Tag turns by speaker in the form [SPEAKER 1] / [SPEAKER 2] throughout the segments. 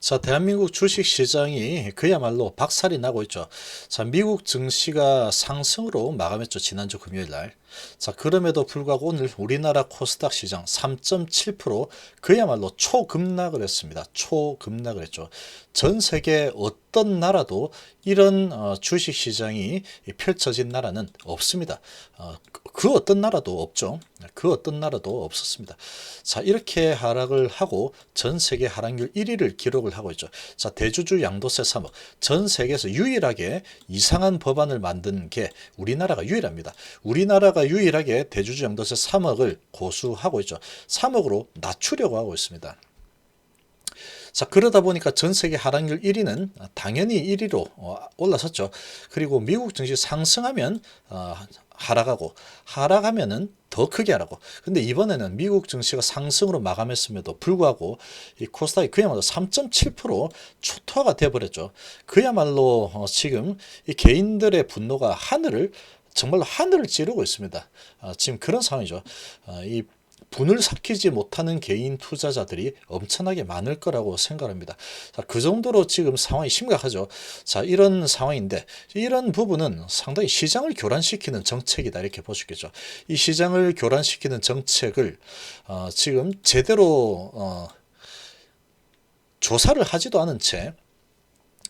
[SPEAKER 1] 자, 대한민국 주식시장이 그야말로 박살이 나고 있죠. 자, 미국 증시가 상승으로 마감했죠. 지난주 금요일 날. 자, 그럼에도 불구하고 오늘 우리나라 코스닥 시장 3.7% 그야말로 초급락을 했습니다. 초급락을 했죠. 전 세계 어떤 나라도 이런 주식시장이 펼쳐진 나라는 없습니다. 그 어떤 나라도 없죠. 그 어떤 나라도 없었습니다. 자, 이렇게 하락을 하고 전 세계 하락률 1위를 기록을 하고 있죠. 자, 대주주 양도세 3억. 전 세계에서 유일하게 이상한 법안을 만든 게 우리나라가 유일합니다. 우리나라가 유일하게 대주주 양도세 3억을 고수하고 있죠. 3억으로 낮추려고 하고 있습니다. 자, 그러다 보니까 전 세계 하락률 1위는 당연히 1위로 올라섰죠. 그리고 미국 증시 상승하면 하락하면은 더 크게 하라고. 근데 이번에는 미국 증시가 상승으로 마감했음에도 불구하고 이 코스닥이 그야말로 3.7% 초토화가 되어버렸죠. 그야말로 지금 이 개인들의 분노가 정말로 하늘을 찌르고 있습니다. 지금 그런 상황이죠. 이 분을 삭히지 못하는 개인 투자자들이 엄청나게 많을 거라고 생각합니다. 자, 그 정도로 지금 상황이 심각하죠. 자, 이런 상황인데 이런 부분은 상당히 시장을 교란시키는 정책이다 이렇게 볼 수 있겠죠. 이 시장을 교란시키는 정책을 지금 제대로 조사를 하지도 않은 채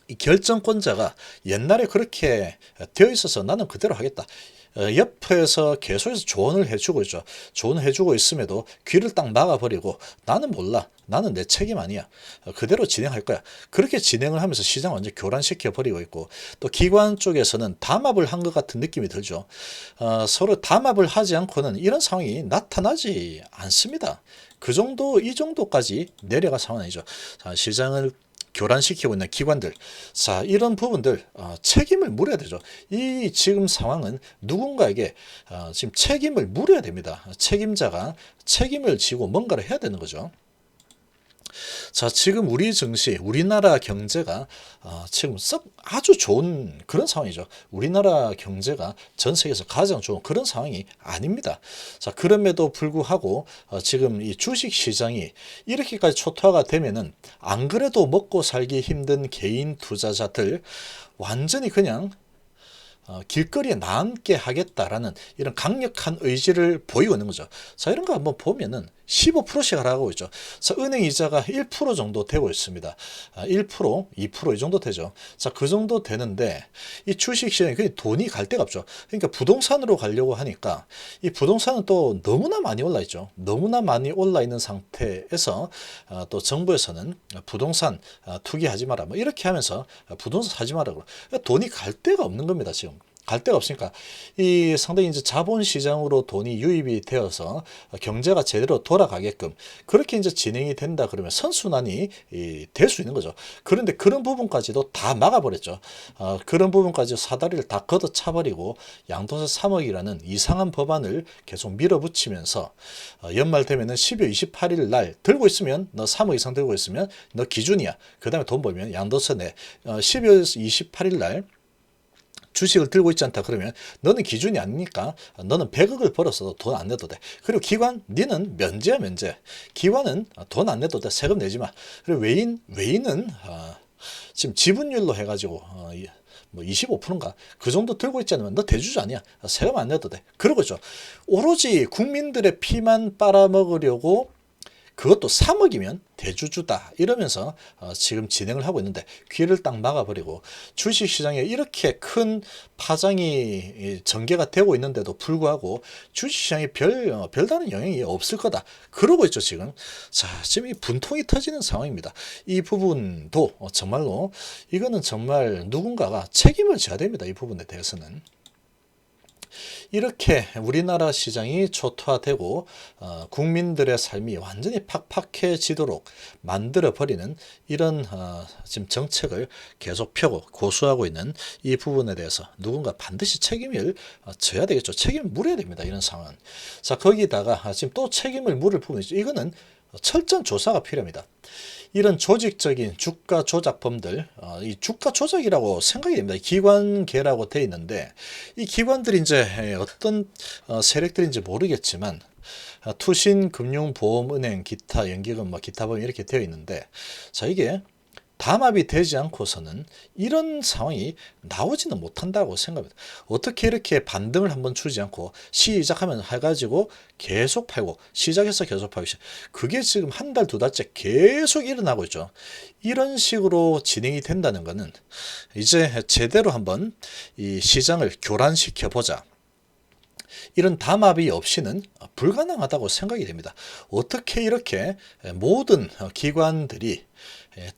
[SPEAKER 1] 이 결정권자가 옛날에 그렇게 되어 있어서 나는 그대로 하겠다. 옆에서 계속해서 조언을 해주고 있죠. 조언을 해주고 있음에도 귀를 딱 막아버리고 나는 몰라. 나는 내 책임 아니야. 그대로 진행할 거야. 그렇게 진행을 하면서 시장 완전 교란시켜 버리고 있고 또 기관 쪽에서는 담합을 한 것 같은 느낌이 들죠. 서로 담합을 하지 않고는 이런 상황이 나타나지 않습니다. 이 정도까지 내려가 상황이죠. 시장을 교란시키고 있는 기관들, 자, 이런 부분들 책임을 물어야 되죠. 이 지금 상황은 누군가에게 지금 책임을 물어야 됩니다. 책임자가 책임을 지고 뭔가를 해야 되는 거죠. 자, 지금 우리 증시, 우리나라 경제가 지금 아주 좋은 그런 상황이죠. 우리나라 경제가 전 세계에서 가장 좋은 그런 상황이 아닙니다. 자, 그럼에도 불구하고 지금 이 주식 시장이 이렇게까지 초토화가 되면은 안 그래도 먹고 살기 힘든 개인 투자자들 완전히 그냥 길거리에 남게 하겠다라는 이런 강력한 의지를 보이고 있는 거죠. 자, 이런 거 한번 보면은 15%씩 하락하고 있죠. 자, 은행 이자가 1% 정도 되고 있습니다. 1%, 2% 이 정도 되죠. 자, 그 정도 되는데 이 주식 시장에 돈이 갈 데가 없죠. 그러니까 부동산으로 가려고 하니까 이 부동산은 또 너무나 많이 올라 있죠. 너무나 많이 올라 있는 상태에서 또 정부에서는 부동산 투기하지 마라. 뭐 이렇게 하면서 부동산 사지 마라. 그러니까 돈이 갈 데가 없는 겁니다, 지금. 갈 데가 없으니까 이 상당히 이제 자본시장으로 돈이 유입이 되어서 경제가 제대로 돌아가게끔 그렇게 이제 진행이 된다 그러면 선순환이 될 수 있는 거죠. 그런데 그런 부분까지도 다 막아버렸죠. 그런 부분까지 사다리를 다 걷어차버리고 양도세 3억이라는 이상한 법안을 계속 밀어붙이면서 연말 되면은 12월 28일 날 들고 있으면 너 3억 이상 들고 있으면 너 기준이야. 그 다음에 돈 벌면 양도세 내. 12월 28일 날 주식을 들고 있지 않다 그러면 너는 기준이 아니니까 너는 100억을 벌었어도 돈 안 내도 돼. 그리고 기관 니는 면제야 면제. 기관은 돈 안 내도 돼. 세금 내지 마. 그리고 외인은 지금 지분율로 해가지고 뭐 25%인가 그 정도 들고 있지 않으면 너 대주주 아니야. 세금 안 내도 돼. 그러고 있죠. 오로지 국민들의 피만 빨아먹으려고 그것도 3억이면 대주주다 이러면서 지금 진행을 하고 있는데 귀를 딱 막아버리고 주식시장에 이렇게 큰 파장이 전개가 되고 있는데도 불구하고 주식시장에 별다른 영향이 없을 거다 그러고 있죠 지금. 자, 지금 이 분통이 터지는 상황입니다. 이 부분도 정말로 이거는 정말 누군가가 책임을 져야 됩니다. 이 부분에 대해서는. 이렇게 우리나라 시장이 초토화되고 국민들의 삶이 완전히 팍팍해지도록 만들어버리는 이런 지금 정책을 계속 펴고 고수하고 있는 이 부분에 대해서 누군가 반드시 책임을 져야 되겠죠. 책임을 물어야 됩니다. 이런 상황. 자, 거기다가 지금 또 책임을 물을 부분이죠. 이거는 철저한 조사가 필요합니다. 이런 조직적인 주가 조작범들, 이 주가 조작이라고 생각이 됩니다. 기관계라고 되어 있는데 이 기관들이 이제 어떤 세력들인지 모르겠지만 투신, 금융, 보험, 은행, 기타, 연기금, 뭐 기타 보험 이렇게 되어 있는데 자 이게 담합이 되지 않고서는 이런 상황이 나오지는 못한다고 생각합니다. 어떻게 이렇게 반등을 한번 주지 않고 시작하면 해가지고 계속 팔고 시작해서 계속 팔고 그게 지금 한 달, 두 달째 계속 일어나고 있죠. 이런 식으로 진행이 된다는 것은 이제 제대로 한번 이 시장을 교란시켜 보자. 이런 담합이 없이는 불가능하다고 생각이 됩니다. 어떻게 이렇게 모든 기관들이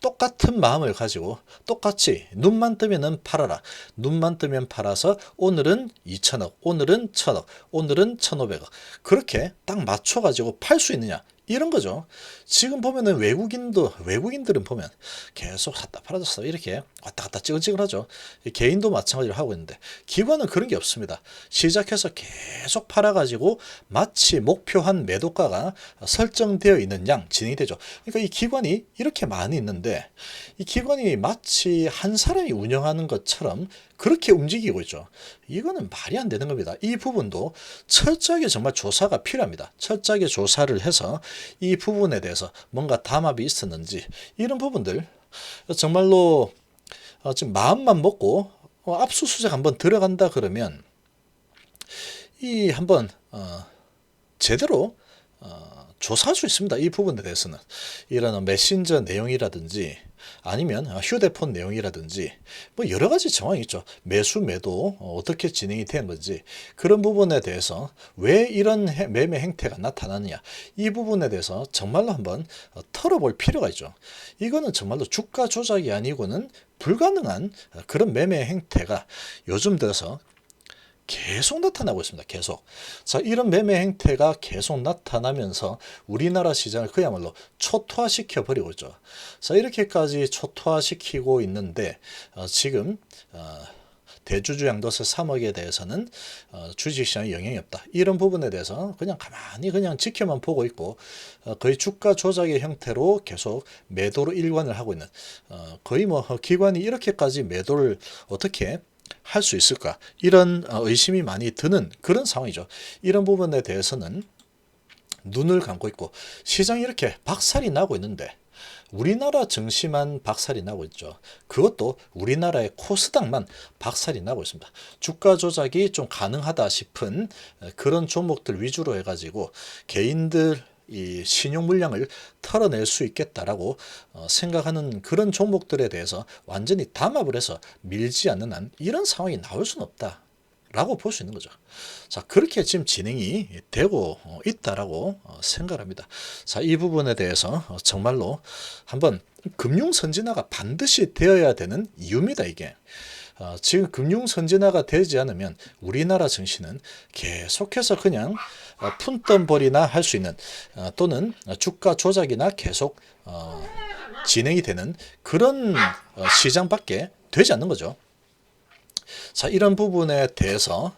[SPEAKER 1] 똑같은 마음을 가지고 똑같이 눈만 뜨면은 팔아라. 눈만 뜨면 팔아서 오늘은 2천억, 오늘은 1천억, 오늘은 1,500억. 그렇게 딱 맞춰가지고 팔 수 있느냐. 이런 거죠. 지금 보면은 외국인들은 보면 계속 샀다 팔아졌어 이렇게 왔다 갔다 찌글찌글하죠. 개인도 마찬가지로 하고 있는데 기관은 그런 게 없습니다. 시작해서 계속 팔아가지고 마치 목표한 매도가가 설정되어 있는 양 진행이 되죠. 그러니까 이 기관이 이렇게 많이 있는데 이 기관이 마치 한 사람이 운영하는 것처럼 그렇게 움직이고 있죠. 이거는 말이 안 되는 겁니다. 이 부분도 철저하게 정말 조사가 필요합니다. 철저하게 조사를 해서 이 부분에 대해서 뭔가 담합이 있었는지 이런 부분들 정말로 지금 마음만 먹고 압수수색 한번 들어간다 그러면 이 한번 제대로 조사할 수 있습니다. 이 부분에 대해서는 이런 메신저 내용이라든지 아니면 휴대폰 내용이라든지 뭐 여러 가지 정황이 있죠. 매수 매도 어떻게 진행이 되는 건지 그런 부분에 대해서 왜 이런 매매 행태가 나타나느냐 이 부분에 대해서 정말로 한번 털어볼 필요가 있죠. 이거는 정말로 주가 조작이 아니고는 불가능한 그런 매매 행태가 요즘 들어서 계속 나타나고 있습니다. 계속. 자, 이런 매매 행태가 계속 나타나면서 우리나라 시장을 그야말로 초토화시켜 버리고 있죠. 자, 이렇게까지 초토화시키고 있는데 지금 대주주 양도세 3억에 대해서는 주식시장에 영향이 없다. 이런 부분에 대해서 그냥 가만히 그냥 지켜만 보고 있고 거의 주가 조작의 형태로 계속 매도로 일관을 하고 있는 거의 뭐 기관이 이렇게까지 매도를 어떻게 할 수 있을까 이런 의심이 많이 드는 그런 상황이죠. 이런 부분에 대해서는 눈을 감고 있고 시장이 이렇게 박살이 나고 있는데 우리나라 증시만 박살이 나고 있죠. 그것도 우리나라의 코스닥만 박살이 나고 있습니다. 주가 조작이 좀 가능하다 싶은 그런 종목들 위주로 해가지고 개인들 이 신용 물량을 털어낼 수 있겠다라고 생각하는 그런 종목들에 대해서 완전히 담합을 해서 밀지 않는 한 이런 상황이 나올 수는 없다. 라고 볼 수 있는 거죠. 자, 그렇게 지금 진행이 되고 있다라고 생각합니다. 자, 이 부분에 대해서 정말로 한번 금융 선진화가 반드시 되어야 되는 이유입니다, 이게. 지금 금융 선진화가 되지 않으면 우리나라 증시는 계속해서 그냥 푼돈벌이나 할 수 있는 또는 주가 조작이나 계속 진행이 되는 그런 시장밖에 되지 않는 거죠. 자, 이런 부분에 대해서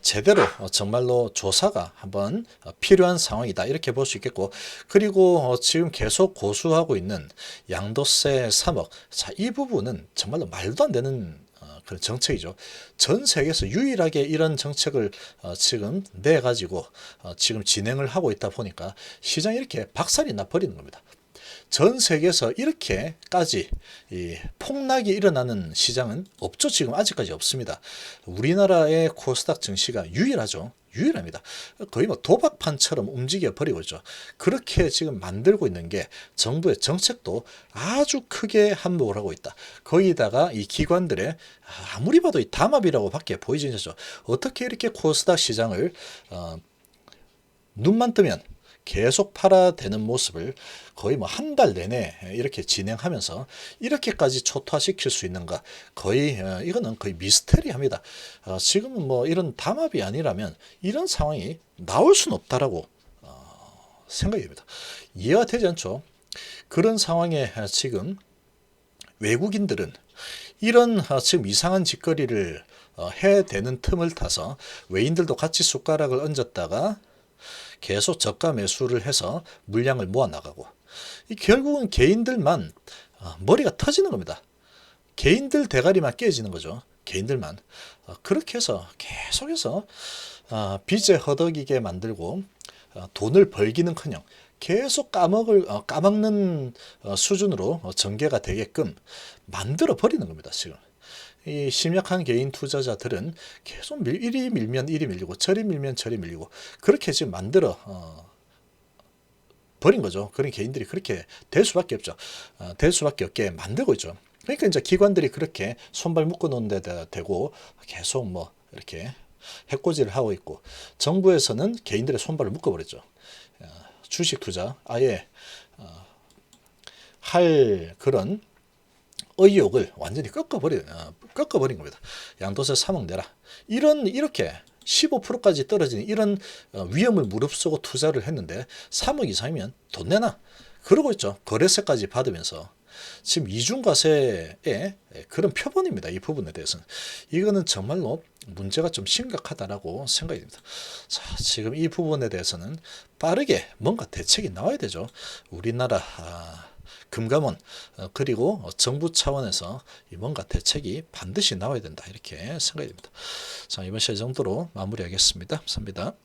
[SPEAKER 1] 제대로 정말로 조사가 한번 필요한 상황이다 이렇게 볼 수 있겠고 그리고 지금 계속 고수하고 있는 양도세 3억 자, 이 부분은 정말로 말도 안 되는 그런 정책이죠. 전 세계에서 유일하게 이런 정책을 지금 내가지고 지금 진행을 하고 있다 보니까 시장이 이렇게 박살이 나 버리는 겁니다. 전 세계에서 이렇게까지 폭락이 일어나는 시장은 없죠. 지금 아직까지 없습니다. 우리나라의 코스닥 증시가 유일하죠. 유일합니다. 거의 뭐 도박판처럼 움직여 버리고 있죠. 그렇게 지금 만들고 있는 게 정부의 정책도 아주 크게 한몫을 하고 있다. 거기다가 이 기관들의 아무리 봐도 이 담합이라고 밖에 보이지 않죠. 어떻게 이렇게 코스닥 시장을 눈만 뜨면 계속 팔아대는 모습을 거의 뭐 한 달 내내 이렇게 진행하면서 이렇게까지 초토화시킬 수 있는가 거의 이거는 거의 미스테리합니다. 지금은 뭐 이런 담합이 아니라면 이런 상황이 나올 수는 없다라고 생각이 됩니다. 이해가 되지 않죠. 그런 상황에 지금 외국인들은 이런 지금 이상한 짓거리를 해대는 틈을 타서 외인들도 같이 숟가락을 얹었다가 계속 저가 매수를 해서 물량을 모아 나가고 결국은 개인들만 머리가 터지는 겁니다. 개인들 대가리만 깨지는 거죠. 개인들만 그렇게 해서 계속해서 빚에 허덕이게 만들고 돈을 벌기는커녕 계속 까먹는 수준으로 전개가 되게끔 만들어 버리는 겁니다. 지금 이 심약한 개인 투자자들은 계속 이리 밀면 이리 밀리고 저리 밀면 저리 밀리고 그렇게 지금 만들어 버린 거죠. 그런 개인들이 그렇게 될 수밖에 없죠. 될 수밖에 없게 만들고 있죠. 그러니까 이제 기관들이 그렇게 손발 묶어 놓은 데다 대고 계속 뭐 이렇게 해코지를 하고 있고, 정부에서는 개인들의 손발을 묶어 버렸죠. 주식 투자 아예 할 그런 의욕을 완전히 꺾어버린 겁니다. 양도세 3억 내라. 이렇게 15%까지 떨어지는 이런 위험을 무릅쓰고 투자를 했는데 3억 이상이면 돈 내놔. 그러고 있죠. 거래세까지 받으면서. 지금 이중과세의 그런 표본입니다. 이 부분에 대해서는. 이거는 정말로 문제가 좀 심각하다라고 생각이 듭니다. 자, 지금 이 부분에 대해서는 빠르게 뭔가 대책이 나와야 되죠. 우리나라 금감원 그리고 정부 차원에서 뭔가 대책이 반드시 나와야 된다 이렇게 생각이 됩니다. 자, 이번 시간 정도로 마무리하겠습니다. 감사합니다.